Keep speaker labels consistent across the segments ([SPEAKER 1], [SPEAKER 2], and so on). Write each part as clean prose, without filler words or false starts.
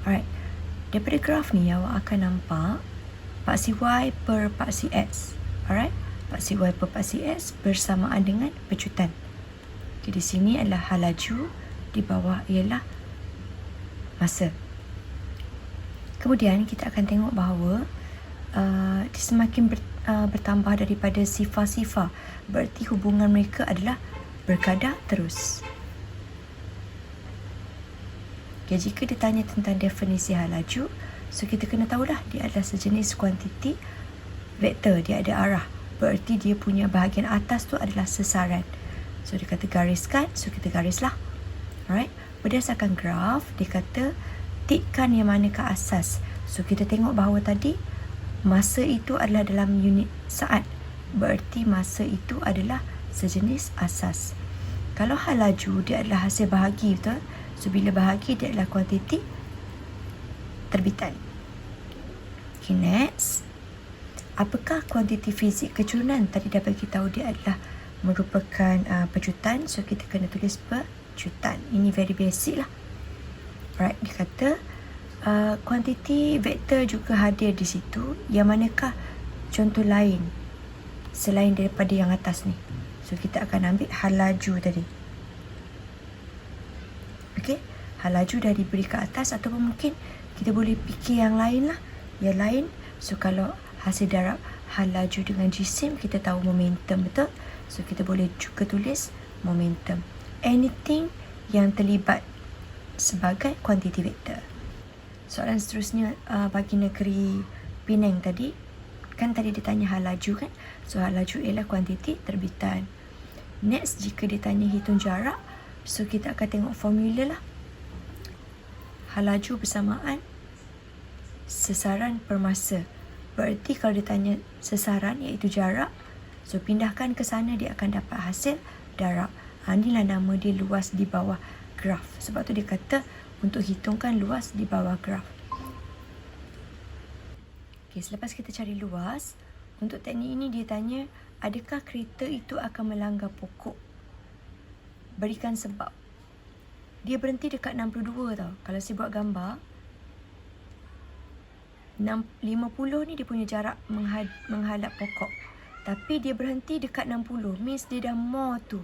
[SPEAKER 1] Alright, daripada graf ni awak akan nampak paksi Y per paksi X. Alright, paksi Y per paksi X bersamaan dengan pecutan. Okay, di sini adalah hal laju, di bawah ialah masa. Kemudian kita akan tengok bahawa dia semakin bertambah daripada sifar-sifar. Berarti hubungan mereka adalah berkadar terus. Okay, jika ditanya tentang definisi hal laju, so kita kena tahulah dia adalah sejenis kuantiti vektor, dia ada arah. Berarti dia punya bahagian atas tu adalah sesaran. So dia kata gariskan, so kita garislah. Alright, berdasarkan graf, dia kata tikkan yang mana ke asas. So kita tengok bahawa tadi masa itu adalah dalam unit saat. Berarti masa itu adalah sejenis asas. Kalau hal laju dia adalah hasil bahagi, betul? So bila bahagi dia adalah kuantiti terbitan. Okay, next. Apakah kuantiti fizik kecurunan? Tadi dah bagi tahu dia adalah merupakan pecutan. So kita kena tulis pecutan. Ini very basic lah. Alright, dia kata kuantiti vektor juga hadir di situ. Yang manakah contoh lain selain daripada yang atas ni? So kita akan ambil hal laju tadi. Okey, hal laju dah diberi ke atas, ataupun mungkin kita boleh fikir yang lain lah. Yang lain, so kalau hasil darab hal laju dengan jisim, kita tahu momentum, betul? So kita boleh juga tulis momentum. Anything yang terlibat sebagai kuantiti vektor. Soalan seterusnya bagi negeri Penang tadi, kan tadi dia tanya hal laju kan? So hal laju ialah kuantiti terbitan. Next, jika dia tanya hitung jarak, so kita akan tengok formula lah. Hal laju bersamaan sesaran per masa. Berarti kalau dia tanya sesaran iaitu jarak, so pindahkan ke sana dia akan dapat hasil darab. Inilah nama dia luas di bawah graf. Sebab tu dia kata untuk hitungkan luas di bawah graf. Okay, selepas kita cari luas, untuk teknik ini dia tanya adakah kereta itu akan melanggar pokok. Berikan sebab. Dia berhenti dekat 62 tau. Kalau saya buat gambar, 50 ni dia punya jarak menghadap pokok. Tapi dia berhenti dekat 60. Means dia dah more tu.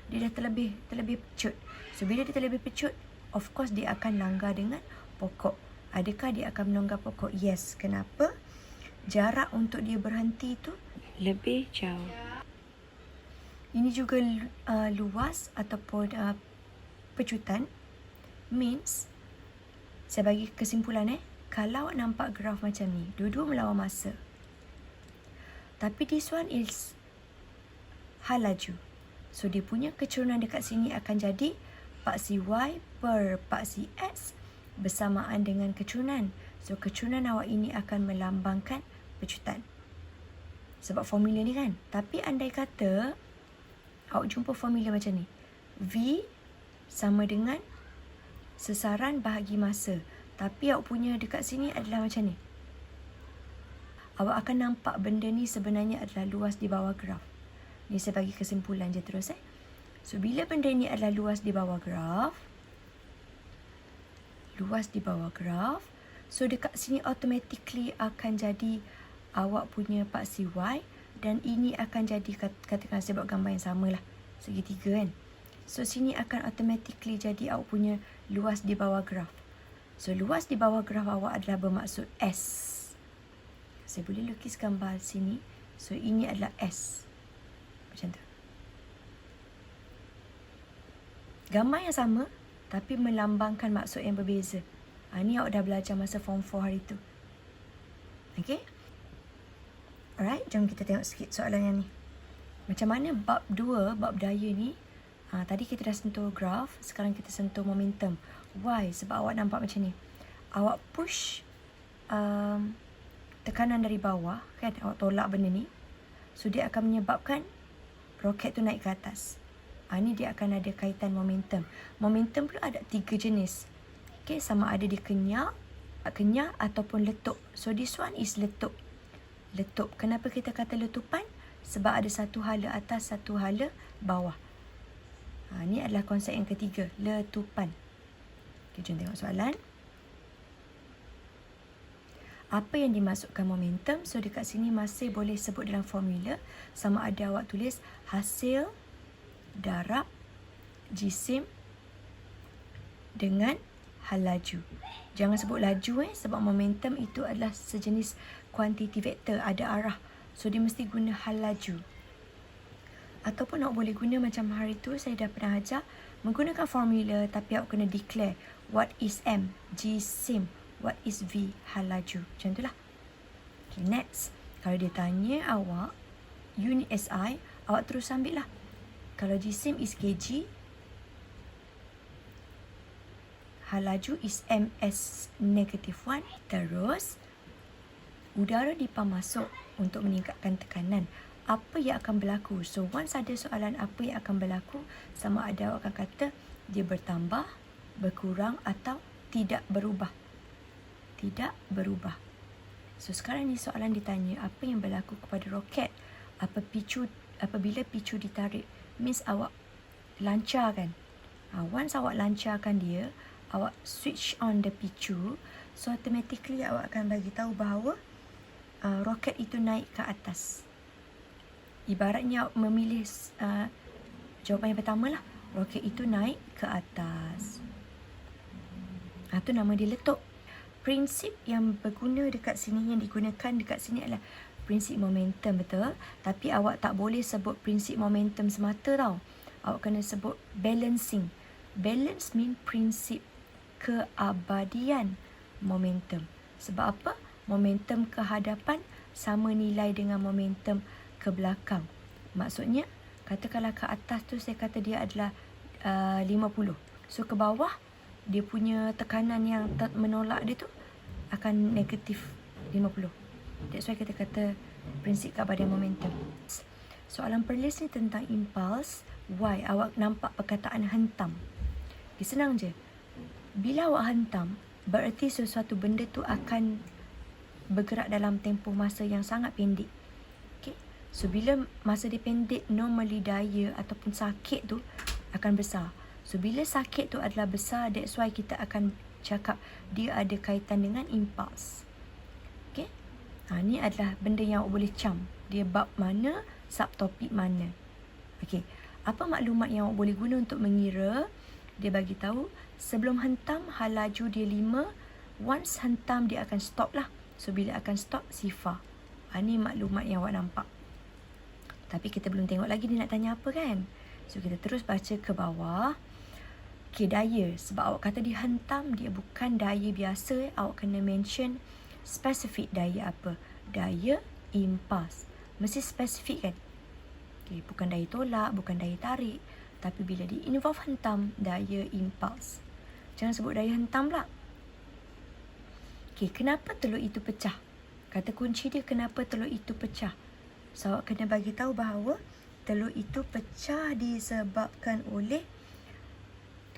[SPEAKER 1] Dia dah terlebih pecut. So bila dia terlebih pecut, of course dia akan langgar dengan pokok. Adakah dia akan melanggar pokok? Yes. Kenapa? Jarak untuk dia berhenti tu lebih jauh. Ini juga luas ataupun pecutan. Means, saya bagi kesimpulan kalau nampak graf macam ni, dua-dua melawan masa. Tapi this one is hal laju. So dia punya kecurunan dekat sini akan jadi paksi Y per paksi X bersamaan dengan kecurunan. So kecurunan awak ini akan melambangkan pecutan. Sebab formula ni kan. Tapi andai kata awak jumpa formula macam ni. V sama dengan sesaran bahagi masa. Tapi awak punya dekat sini adalah macam ni. Awak akan nampak benda ni sebenarnya adalah luas di bawah graf. Ni saya bagi kesimpulan je terus. So bila benda ni adalah luas di bawah graf. Luas di bawah graf. So dekat sini automatically akan jadi awak punya paksi Y. Dan ini akan jadi, katakan saya buat gambar yang sama lah. Segitiga kan. So sini akan automatically jadi awak punya luas di bawah graf. So luas di bawah graf awak adalah bermaksud S. Saya boleh lukis gambar sini. So ini adalah S. Macam tu. Gambar yang sama tapi melambangkan maksud yang berbeza. Ini awak dah belajar masa form 4 hari tu. Okay? Alright, jom kita tengok sikit soalan yang ni. Macam mana bab 2, bab daya ni. Tadi kita dah sentuh graf, sekarang kita sentuh momentum. Why? Sebab awak nampak macam ni. Awak push tekanan dari bawah, kan? Awak tolak benda ni. So dia akan menyebabkan roket tu naik ke atas. Ni dia akan ada kaitan momentum. Momentum pula ada 3 jenis. Okay, sama ada dia kenyal ataupun letup. So this one is letup. Letup. Kenapa kita kata letupan? Sebab ada satu hala atas, satu hala bawah. Ini adalah konsep yang ketiga, letupan. Okay, jom tengok soalan. apa yang dimasukkan momentum. So dekat sini masih boleh sebut dalam formula, sama ada awak tulis hasil darab jisim dengan hal laju. Jangan sebut laju sebab momentum itu adalah sejenis kuantiti vektor, ada arah. So dia mesti guna hal laju. Ataupun awak boleh guna macam hari tu saya dah pernah ajar, menggunakan formula tapi awak kena declare what is M, jisim, what is V, hal laju. Macam itulah. Okay, next. Kalau dia tanya awak unit SI, awak terus ambil lah. Kalau jisim is kg, hal laju is ms-1. Terus, udara dipam masuk untuk meningkatkan tekanan. Apa yang akan berlaku? So, once ada soalan apa yang akan berlaku, sama ada awak akan kata dia bertambah, berkurang atau tidak berubah. Tidak berubah. So, sekarang ni soalan ditanya apa yang berlaku kepada roket apabila picu ditarik. Means awak lancarkan. Once awak lancarkan dia, awak switch on the picu, so automatically awak akan bagi tahu bahawa roket itu naik ke atas. Ibaratnya awak memilih jawapan yang pertama lah, roket itu naik ke atas. Itu nama dia letup. Prinsip yang berguna dekat sini, yang digunakan dekat sini adalah prinsip momentum, betul? Tapi awak tak boleh sebut prinsip momentum semata tau. Awak kena sebut balancing. Balance mean prinsip keabadian momentum. Sebab apa? Momentum ke hadapan sama nilai dengan momentum ke belakang. Maksudnya, katakanlah ke atas tu saya kata dia adalah 50. So ke bawah, dia punya tekanan yang menolak dia tu akan negatif 50. That's why kita kata prinsip keabadian momentum. Soalan perlis ni tentang impuls. Why? Awak nampak perkataan hentam. Senang je. Bila awak hentam, bererti sesuatu benda tu akan bergerak dalam tempoh masa yang sangat pendek. Okay? So, bila masa dia pendek, normally daya ataupun sakit tu akan besar. So, bila sakit tu adalah besar, that's why kita akan cakap dia ada kaitan dengan impuls. Okay? Ni adalah benda yang awak boleh cam. Dia bab mana, subtopik mana. Okay. Apa maklumat yang awak boleh guna untuk mengira? Dia bagi tahu sebelum hentam hal laju dia 5. Once hentam dia akan stop lah. So bila akan stop sifar. Ni maklumat yang awak nampak. Tapi kita belum tengok lagi dia nak tanya apa kan. So kita terus baca ke bawah. Okay, daya. Sebab awak kata dihentam, dia bukan daya biasa. Awak kena mention spesifik daya apa. Daya impuls. Mesti spesifik kan. Okay, bukan daya tolak, bukan daya tarik. Tapi bila di involve hentam, daya impuls. Jangan sebut daya hentam pula. Okay, kenapa telur itu pecah? Kata kunci dia kenapa telur itu pecah. So, awak kena bagi tahu bahawa telur itu pecah disebabkan oleh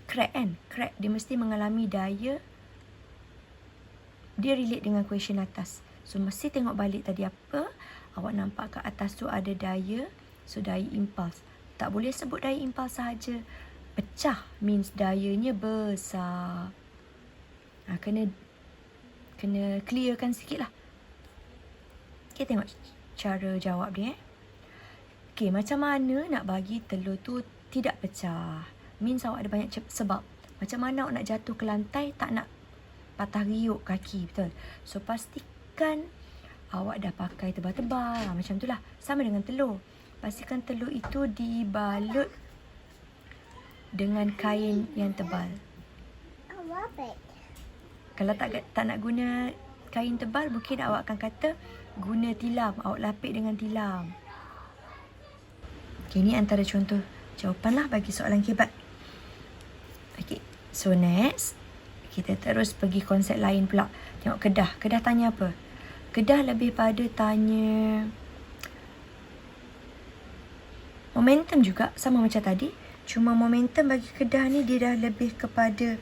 [SPEAKER 1] crack kan. Crack, dia mesti mengalami daya. Dia relate dengan question atas. So, mesti tengok balik tadi apa. Awak nampak kat atas tu ada daya. So, daya impuls. Tak boleh sebut daya impuls sahaja. Pecah means dayanya besar. Kena clearkan sikit lah. Okay, tengok cara jawab dia. Okay, macam mana nak bagi telur tu tidak pecah? Means awak ada banyak sebab. Macam mana awak nak jatuh ke lantai, tak nak patah riuk kaki, betul? So, pastikan awak dah pakai tebal-tebal. Macam tu lah. Sama dengan telur. Pastikan telur itu dibalut dengan kain yang tebal. Kalau tak nak guna kain tebal, mungkin awak akan kata guna tilam. Awak lapik dengan tilam. Okay, ini antara contoh jawapan lah bagi soalan kebat. Okay, so next. Kita terus pergi konsep lain pula. Tengok Kedah. Kedah tanya apa? Kedah lebih pada tanya momentum juga, sama macam tadi. Cuma momentum bagi Kedah ni dia dah lebih kepada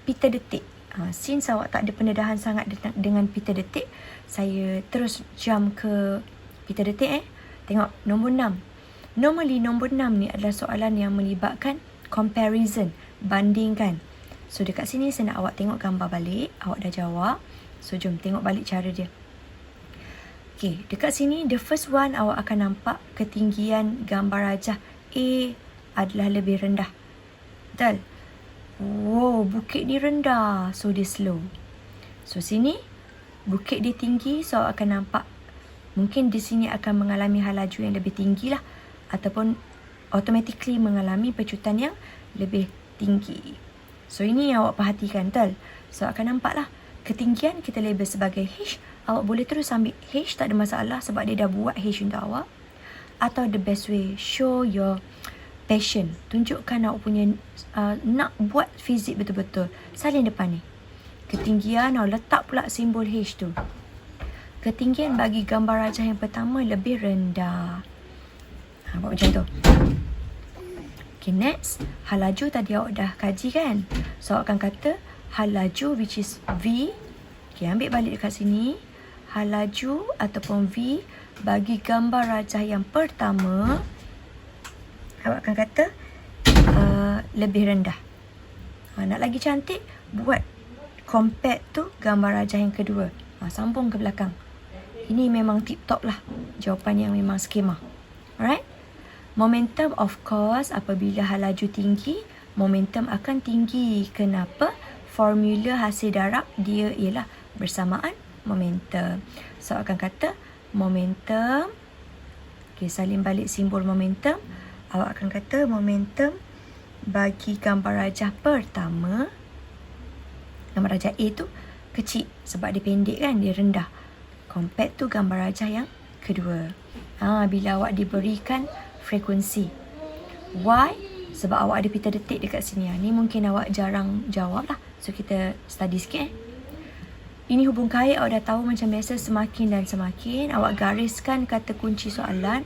[SPEAKER 1] pita detik. Since awak tak ada pendedahan sangat dengan pita detik, saya terus jump ke pita detik. Tengok nombor 6. Normally nombor 6 ni adalah soalan yang melibatkan comparison, bandingkan. So dekat sini saya nak awak tengok gambar balik. Awak dah jawab. So jom tengok balik cara dia. Okay, dekat sini the first one awak akan nampak ketinggian gambar rajah A adalah lebih rendah. Betul? Wow, bukit ni rendah. So dia slow. So sini bukit dia tinggi, so awak akan nampak mungkin di sini akan mengalami hal laju yang lebih tinggi lah, ataupun automatically mengalami pecutan yang lebih tinggi. So ini yang awak perhatikan, betul? So akan nampak lah ketinggian kita label sebagai H. Awak boleh terus ambil H, tak ada masalah sebab dia dah buat H untuk awak. Atau the best way, show your passion. Tunjukkan awak punya nak buat fizik betul-betul. Salin depan ni. Ketinggian, awak letak pula simbol H tu. Ketinggian bagi gambar rajah yang pertama lebih rendah. Buat macam tu. Okay, next. Hal laju tadi awak dah kaji kan? So awak akan kata hal laju which is V. Okay, ambil balik dekat sini. Hal laju ataupun V bagi gambar rajah yang pertama, awak akan kata lebih rendah. Nak lagi cantik, buat compare tu gambar rajah yang kedua. Sambung ke belakang. Ini memang tip top lah. Jawapan yang memang skema. Alright? Momentum of course apabila hal laju tinggi, momentum akan tinggi. Kenapa? Formula hasil darab dia ialah bersamaan momentum. So akan kata momentum. Okay, salin balik simbol momentum. Awak akan kata momentum bagi gambar rajah pertama, gambar rajah A tu kecil sebab dia pendek kan, dia rendah. Compared tu gambar rajah yang kedua. Bila awak diberikan frekuensi. Why? Sebab awak ada pita detik dekat sini. Ni mungkin awak jarang jawab lah. So kita study sikit. Ini hubung kait, awak dah tahu macam biasa semakin dan semakin. Awak gariskan kata kunci soalan.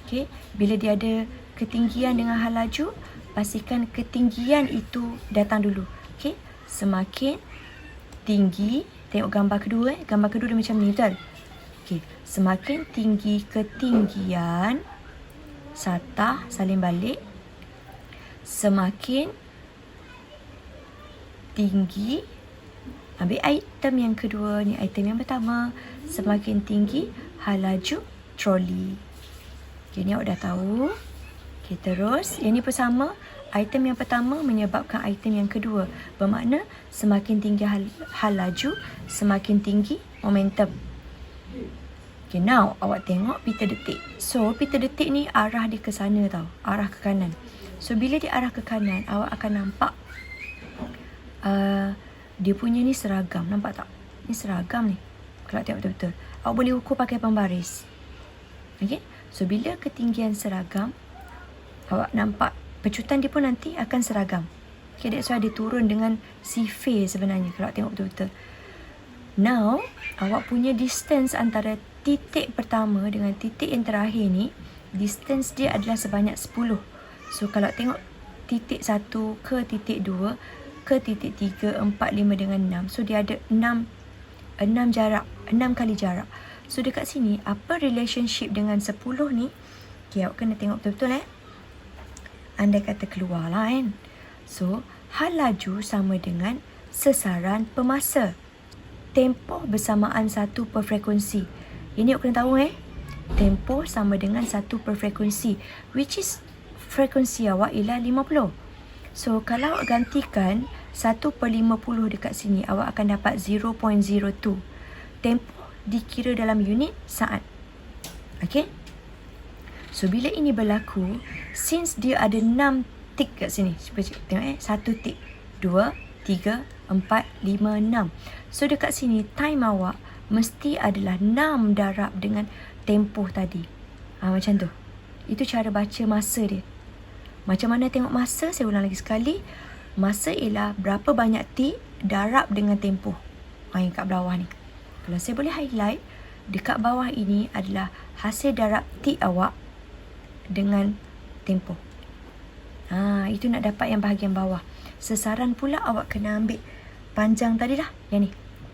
[SPEAKER 1] Okay. Bila dia ada ketinggian dengan hal laju, pastikan ketinggian itu datang dulu. Okay. Semakin tinggi, tengok gambar kedua. Gambar kedua dia macam ni, betul? Okay. Semakin tinggi ketinggian, satah, salin balik. Semakin tinggi, ambil item yang kedua, ni item yang pertama. Semakin tinggi hal laju troli. Okay, ni awak dah tahu. Okay, terus yang ni pun sama. Item yang pertama menyebabkan item yang kedua. Bermakna semakin tinggi hal laju, semakin tinggi momentum. Okay, now awak tengok pita detik. So pita detik ni arah dia ke sana tau, arah ke kanan. So bila dia arah ke kanan, awak akan nampak dia punya ni seragam. Nampak tak? Ni seragam ni. Kalau tengok betul-betul, awak boleh ukur pakai pembaris. Okay. So bila ketinggian seragam, awak nampak pecutan dia pun nanti akan seragam. Okay, that's why dia turun dengan si phase sebenarnya kalau tengok betul-betul. Now, awak punya distance antara titik pertama dengan titik yang terakhir ni, distance dia adalah sebanyak 10. So kalau tengok titik 1 ke titik 2 ke titik 3, 4, 5 dengan 6. So dia ada 6 jarak, 6 kali jarak. So dekat sini apa relationship dengan 10 ni? Okay, awak kena tengok betul-betul andai kata keluar lah kan. So hal laju sama dengan sesaran pemasa. Tempoh bersamaan 1 per frekuensi. Ini awak kena tahu Tempoh sama dengan 1 per frekuensi, which is frekuensi awak ialah 50. So kalau awak gantikan 1 per 50 dekat sini, awak akan dapat 0.02. Tempoh dikira dalam unit saat. Okay. So bila ini berlaku, since dia ada 6 tik kat sini, tengok 1 tik, 2, 3, 4, 5, 6. So dekat sini time awak mesti adalah 6 darab dengan tempoh tadi. Macam tu. Itu cara baca masa dia. Macam mana tengok masa? Saya ulang lagi sekali. Masa ialah berapa banyak tik darab dengan tempoh. Yang kat bawah ni. Kalau saya boleh highlight, dekat bawah ini adalah hasil darab tik awak dengan tempoh. Itu nak dapat yang bahagian bawah. Sesaran pula awak kena ambil panjang tadi lah. Yang ni.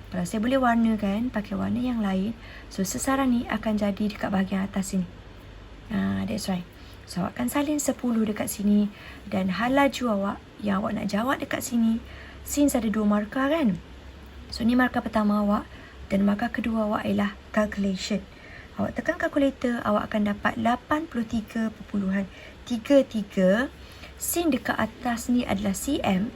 [SPEAKER 1] Kalau saya boleh warnakan pakai warna yang lain, so sesaran ni akan jadi dekat bahagian atas sini. That's right. So awak akan salin 10 dekat sini. Dan hal laju awak yang awak nak jawab dekat sini, since ada 2 markah kan. So ni markah pertama awak. Dan markah kedua awak ialah calculation. Awak tekan kalkulator, awak akan dapat 83.33. Sin dekat atas ni adalah cm,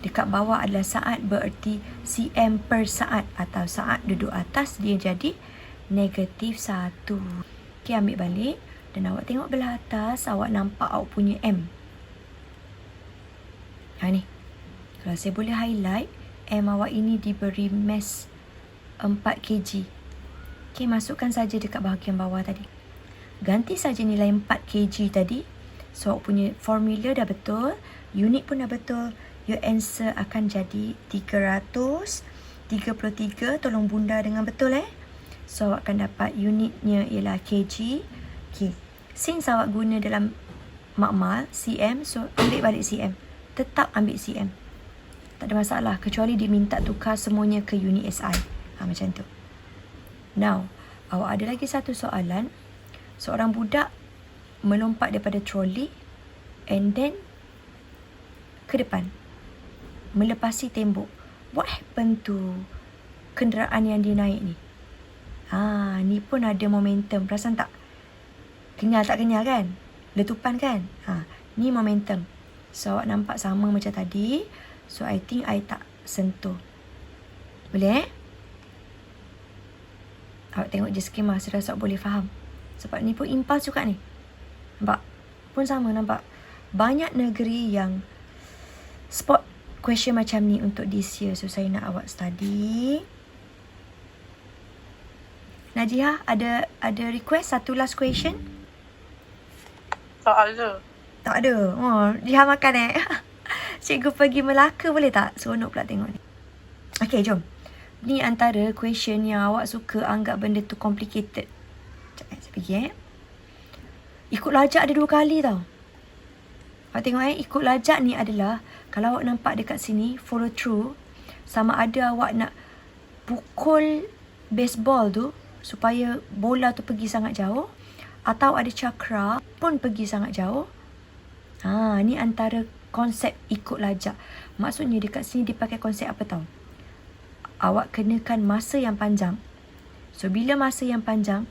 [SPEAKER 1] dekat bawah adalah saat, bererti cm per saat atau saat duduk atas dia jadi -1. Okey, ambil balik dan awak tengok belah atas, awak nampak awak punya M. Ni. Kalau saya boleh highlight, M awak ini diberi mass 4 kg. Okey, masukkan saja dekat bahagian bawah tadi. Ganti saja nilai 4 kg tadi. So, awak punya formula dah betul, unit pun dah betul. Your answer akan jadi 333. Tolong bunda dengan betul So, awak akan dapat unitnya ialah kg. Okay. Since awak guna dalam makmal cm, so ambil balik cm. Tetap ambil cm. Tak ada masalah. Kecuali dia minta tukar semuanya ke unit SI. Macam tu. Now, awak ada lagi satu soalan. Seorang budak melompat daripada troli and then ke depan. Melepasi tembok. What happened to kenderaan yang dia naik ni? Ni pun ada momentum. Perasan tak? Kenyal tak kenyal kan? Letupan kan? Ni momentum. So, awak nampak sama macam tadi. So, I think I tak sentuh. Boleh Awak tengok je skema. Saya rasa awak boleh faham. Sebab ni pun impuls juga ni. Nampak? Pun sama nampak. Banyak negeri yang spot question macam ni untuk this year. So, saya nak awak study. Najihah, ada request satu last question?
[SPEAKER 2] Tak ada.
[SPEAKER 1] Tak ada. Jiha makan Cikgu pergi Melaka boleh tak? Seronok pula tengok ni. Okay, jom. Ni antara question yang awak suka anggap benda tu complicated. Sekejap, saya pergi Ikut lajak ada 2 kali tau. Awak tengok ikut lajak ni adalah, kalau awak nampak dekat sini, follow through. Sama ada awak nak pukul baseball tu supaya bola tu pergi sangat jauh, atau ada cakra pun pergi sangat jauh. Ni antara konsep ikut lajak. Maksudnya dekat sini dia pakai konsep apa tau? Awak kenakan masa yang panjang. So, bila masa yang panjang,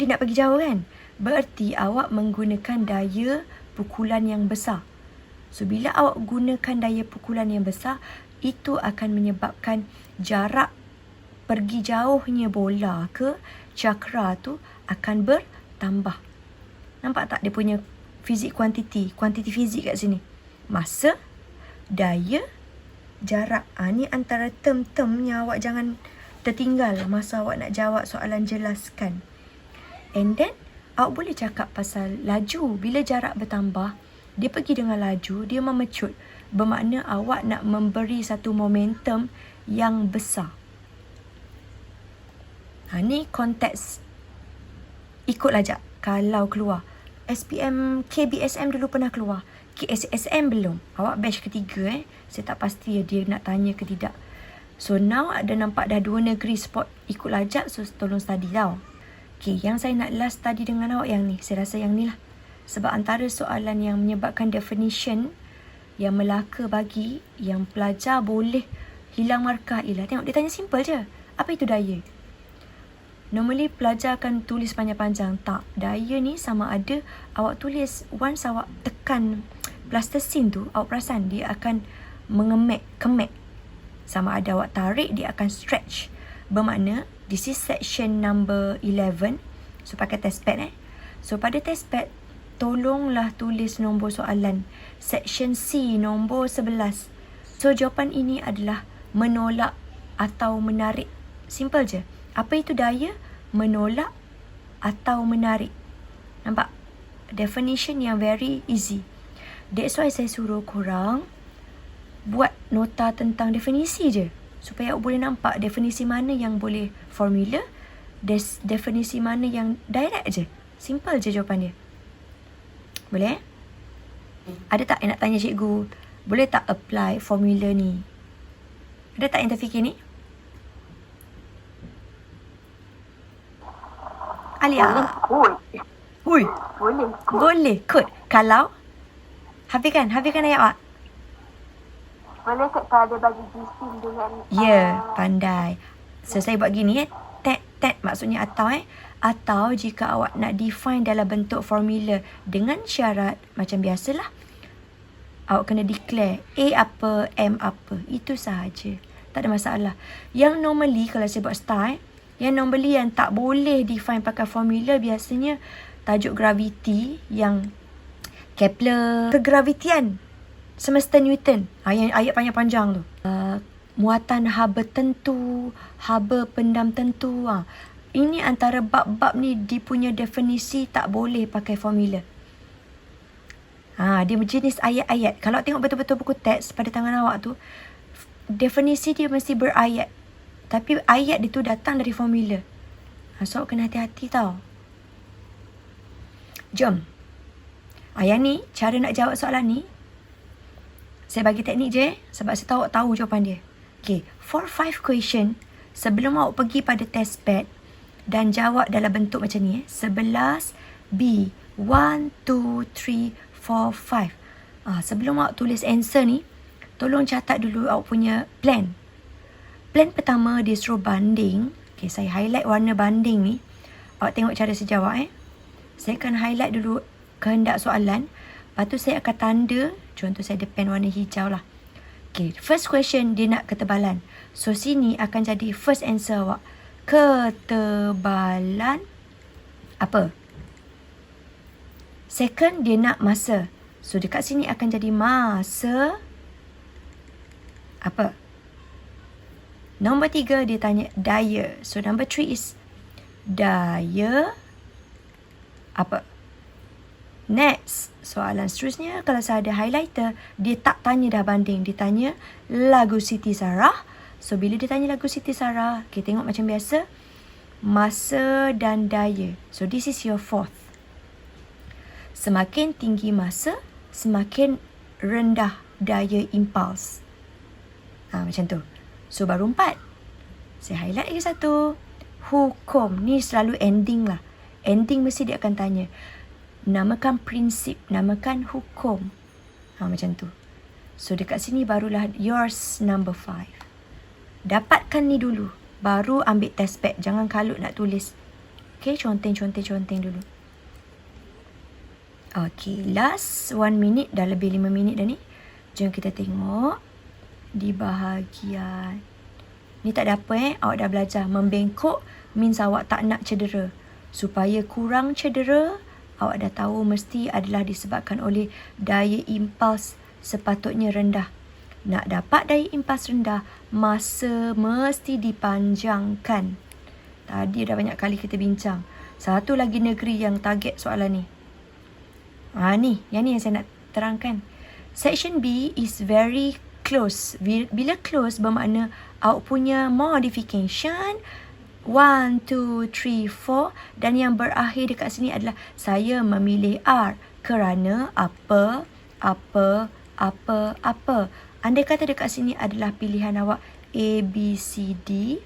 [SPEAKER 1] dia nak pergi jauh kan? Bererti awak menggunakan daya pukulan yang besar. So, bila awak gunakan daya pukulan yang besar, itu akan menyebabkan jarak pergi jauhnya bola ke cakra tu akan bertambah. Nampak tak dia punya fizik kuantiti fizik kat sini? Masa, daya, jarak. Ni antara term-term yang awak jangan tertinggal masa awak nak jawab soalan jelaskan. And then, awak boleh cakap pasal laju. Bila jarak bertambah, dia pergi dengan laju, dia memecut. Bermakna awak nak memberi satu momentum yang besar. Ni konteks ikut lajak. Kalau keluar. SPM, KBSM dulu pernah keluar. KSSM belum. Awak batch ketiga Saya tak pasti dia nak tanya ke tidak. So, now ada nampak dah 2 negeri spot ikut lajak. So, tolong study tau. Okay, yang saya nak last study dengan awak yang ni. Saya rasa yang ni lah. Sebab antara soalan yang menyebabkan definition yang Melaka bagi, yang pelajar boleh hilang markah ialah, tengok dia tanya simple je. Apa itu daya? Normally pelajar akan tulis panjang-panjang. Tak, daya ni sama ada awak tulis, once awak tekan plasticine tu, awak perasan dia akan kemek. Sama ada awak tarik, dia akan stretch. Bermakna, this is section number 11. So, pakai test pad So, pada test pad, tolonglah tulis nombor soalan. Section C, nombor 11. So, jawapan ini adalah menolak atau menarik. Simple je. Apa itu daya? Menolak atau menarik. Nampak? Definition yang very easy. That's why saya suruh korang buat nota tentang definisi je. Supaya awak boleh nampak definisi mana yang boleh formula, definisi mana yang direct je. Simple je jawapan dia. Boleh? Ada tak yang nak tanya cikgu? Boleh tak apply formula ni? Ada tak yang terfikir ni? Alia. Hui. Boleh. Kod. Kalau Habiskan ayat awak.
[SPEAKER 2] Boleh tak kalau dia bagi gisim dengan
[SPEAKER 1] Pandai. So saya buat gini tet maksudnya atau atau jika awak nak define dalam bentuk formula dengan syarat macam biasalah, awak kena declare A apa, M apa. Itu sahaja. Tak ada masalah. Yang normally kalau saya buat star, yang normally yang tak boleh define pakai formula biasanya tajuk graviti yang Kepler, kegravitian semesta Newton. Yang ayat panjang-panjang tu. Muatan haba tentu, haba pendam tentu. Ini antara bab-bab ni dia punya definisi tak boleh pakai formula. Dia jenis ayat-ayat. Kalau tengok betul-betul buku teks pada tangan awak tu, definisi dia mesti berayat. Tapi ayat dia tu datang dari formula. So awak kena hati-hati tau. Jom. Yang ni, cara nak jawab soalan ni, saya bagi teknik je sebab saya tahu awak tahu jawapan dia. Okay, for 5 question, sebelum awak pergi pada test pad dan jawab dalam bentuk macam ni, 11 B 1 2 3 4 5. Sebelum awak tulis answer ni, tolong catat dulu awak punya plan. Plan pertama dia suruh banding. Okay, saya highlight warna banding ni. Awak tengok cara saya jawab. Saya akan highlight dulu kehendak soalan. Lepas tu saya akan tanda. Contoh saya ada pen warna hijau lah. Okay, first question dia nak ketebalan. So sini akan jadi first answer awak. Ketebalan apa? Second dia nak masa. So dekat sini akan jadi masa apa? Nombor 3 dia tanya daya. So number 3 is daya apa? Next, soalan seterusnya kalau saya ada highlighter, dia tak tanya dah banding, dia tanya lagu Siti Sarah. So bila dia tanya lagu Siti Sarah, kita tengok macam biasa, masa dan daya. So this is your fourth. Semakin tinggi masa, semakin rendah daya impuls. Macam tu. So baru 4. Saya highlight lagi satu. Hukum. Ni selalu ending lah. Ending mesti dia akan tanya. Namakan prinsip. Namakan hukum. Macam tu. So dekat sini barulah yours number 5. Dapatkan ni dulu. Baru ambil test pad. Jangan kalut nak tulis. Okay, conteng dulu. Okay, last 1 minute. Dah lebih 5 minit dah ni. Jom kita tengok. Di bahagian ni tak ada apa awak dah belajar. Membengkok means awak tak nak cedera. Supaya kurang cedera, awak dah tahu mesti adalah disebabkan oleh daya impuls sepatutnya rendah. Nak dapat daya impuls rendah, masa mesti dipanjangkan. Tadi dah banyak kali kita bincang. Satu lagi negeri yang target soalan ni. Yang ni yang saya nak terangkan. Section B is very close. Bila close bermakna awak punya modification 1, 2, 3, 4 dan yang berakhir dekat sini adalah saya memilih R kerana apa. Andai kata dekat sini adalah pilihan awak A, B, C, D.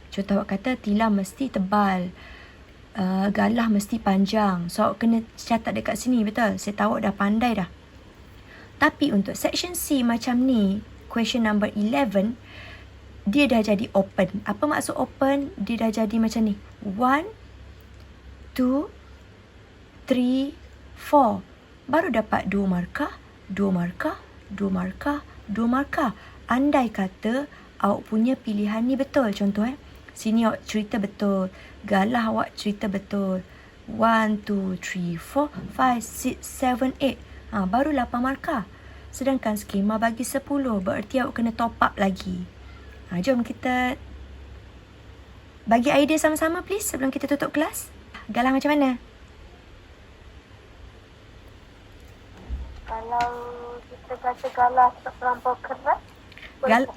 [SPEAKER 1] Contoh awak kata tilam mesti tebal. Galah mesti panjang. So awak kena catat dekat sini, betul? Saya tahu awak dah pandai dah. Tapi untuk section C macam ni, question number 11, dia dah jadi open. Apa maksud open? Dia dah jadi macam ni. 1, 2, 3, 4. Baru dapat 2 markah, 2 markah, 2 markah, 2 markah. Andai kata awak punya pilihan ni betul. Contoh sini awak cerita betul. Galah awak cerita betul. 1, 2, 3, 4, 5, 6, 7, 8. Baru 8 markah. Sedangkan skema bagi 10. Berarti awak kena top up lagi. Jom kita bagi idea sama-sama please sebelum kita tutup kelas. Galah macam mana?
[SPEAKER 2] Kalau kita kata galah terlampau keras,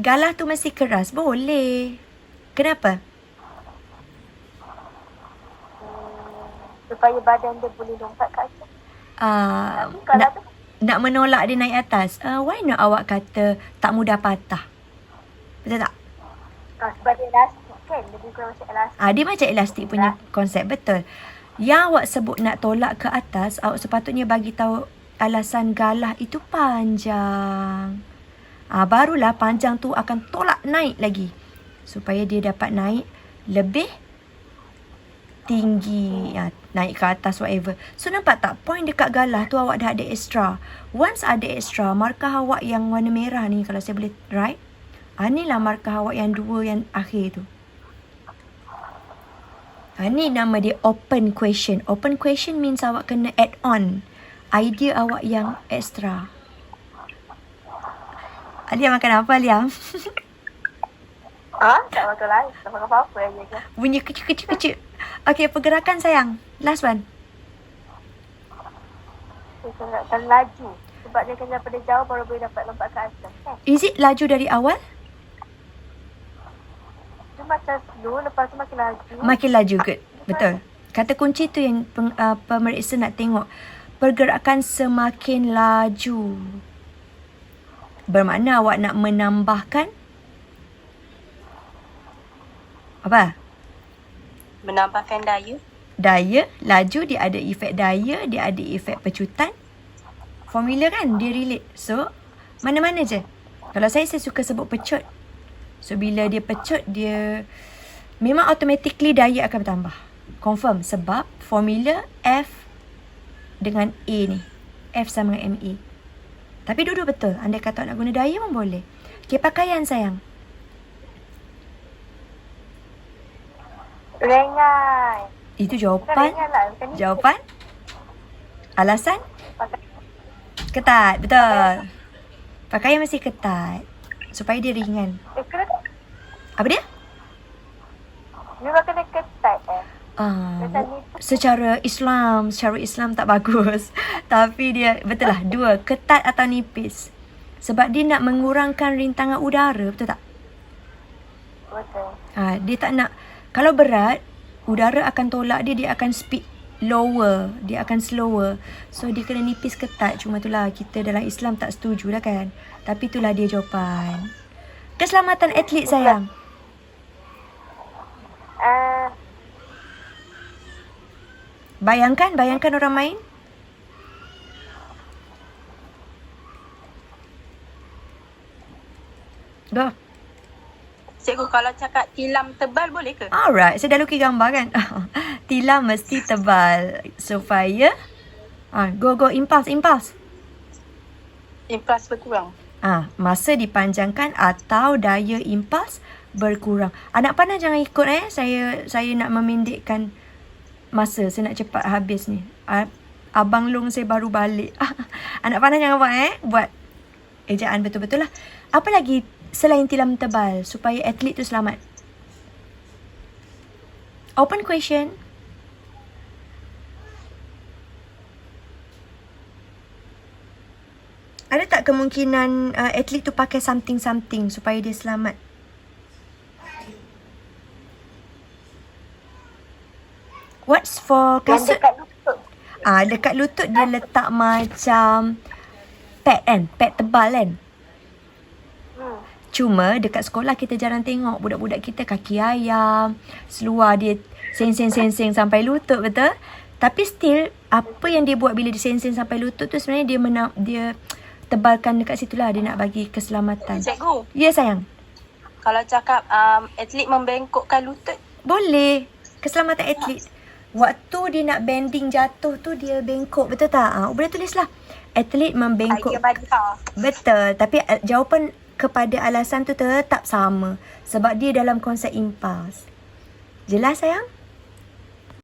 [SPEAKER 1] galah tu mesti keras. Boleh. Kenapa?
[SPEAKER 2] Supaya badan dia boleh lompat ke atas.
[SPEAKER 1] Nak menolak dia naik atas. Why not awak kata tak mudah patah? Betul tak?
[SPEAKER 2] Sebab dia elastik kan. Lebih kurang macam elastik.
[SPEAKER 1] Dia macam elastik punya konsep. Betul. Yang awak sebut nak tolak ke atas, awak sepatutnya bagi tahu alasan galah itu panjang. Barulah panjang tu akan tolak naik lagi. Supaya dia dapat naik lebih tinggi, naik ke atas whatever. So nampak tak point dekat galah tu awak dah ada extra. Once ada extra, markah awak yang warna merah ni kalau saya boleh write. Inilah markah awak yang dua yang akhir tu. Ni nama dia open question. Open question means awak kena add on idea awak yang extra. Alia makan apa, Alia?
[SPEAKER 2] Tak makan lain. Tak makan apa-apa je.
[SPEAKER 1] Bunyi kecil-kecil. Okay, pergerakan sayang. Last one.
[SPEAKER 2] Kita nak laju. Sebab dia kena daripada jauh baru boleh dapat lompat ke atas.
[SPEAKER 1] Is it laju dari awal?
[SPEAKER 2] Dia macam slow, lepas tu makin laju.
[SPEAKER 1] Makin laju, good. Betul. Kata kunci tu yang pemeriksa nak tengok. Pergerakan semakin laju. Bermakna awak nak menambahkan apa?
[SPEAKER 3] Menambahkan daya.
[SPEAKER 1] Daya, laju, dia ada efek daya, dia ada efek pecutan. Formula kan, dia relate. So, mana-mana je. Kalau saya suka sebut pecut. So, bila dia pecut, dia memang automatically daya akan bertambah. Confirm. Sebab formula F dengan A ni. F sama dengan MA. Tapi dua-dua betul. Andai kata nak guna daya pun boleh. Okay, pakaian sayang.
[SPEAKER 2] Ringan.
[SPEAKER 1] Itu jawapan.
[SPEAKER 2] Ringan lah. Bukan ni.
[SPEAKER 1] Jawapan? Alasan?
[SPEAKER 2] Pakai
[SPEAKER 1] Ketat. Betul. Pakaian mesti ketat. Supaya dia ringan.
[SPEAKER 2] kena,
[SPEAKER 1] Apa dia?
[SPEAKER 2] memang kena ketat Macam ni.
[SPEAKER 1] Secara Islam tak bagus. Tapi dia, betul lah. Dua, ketat atau nipis. Sebab dia nak mengurangkan rintangan udara. Betul tak?
[SPEAKER 2] Betul.
[SPEAKER 1] Dia tak nak. Kalau berat, udara akan tolak dia. Dia akan speed lower. Dia akan slower. So, dia kena nipis ketat. Cuma itulah kita dalam Islam tak setuju lah kan. Tapi itulah dia jawapan. Keselamatan atlet sayang. Bayangkan orang main. Go.
[SPEAKER 3] Cikgu, kalau cakap tilam tebal boleh ke?
[SPEAKER 1] Alright, saya dah lukis gambar kan. Tilam mesti tebal. Supaya go impulse.
[SPEAKER 3] Impuls berkurang.
[SPEAKER 1] Masa dipanjangkan atau daya impuls berkurang. Anak panah jangan ikut Saya nak memendekkan masa. Saya nak cepat habis ni. Abang Long saya baru balik. Anak panah jangan buat Buat ejaan betul-betul lah. Apa lagi selain tilam tebal supaya atlet tu selamat? Open question. Ada tak kemungkinan atlet tu pakai something supaya dia selamat? What's for
[SPEAKER 2] Yang
[SPEAKER 1] kasut?
[SPEAKER 2] dekat lutut.
[SPEAKER 1] Dekat lutut dia letak macam pad kan? Pad tebal kan? Cuma dekat sekolah kita jarang tengok budak-budak kita kaki ayam, seluar dia seng-seng sampai lutut, betul? Tapi still, apa yang dia buat bila dia seng-seng sampai lutut tu sebenarnya dia tebalkan dekat situ lah. Dia nak bagi keselamatan.
[SPEAKER 3] Cikgu,
[SPEAKER 1] Ya sayang.
[SPEAKER 3] kalau cakap atlet membengkokkan lutut,
[SPEAKER 1] Boleh. Keselamatan atlet. Waktu dia nak bending jatuh tu dia bengkok, betul tak? Boleh tulislah. Atlet membengkok.
[SPEAKER 3] idea badha.
[SPEAKER 1] Betul. Tapi jawapan kepada alasan tu tetap sama. Sebab dia dalam konsep impuls. Jelas sayang?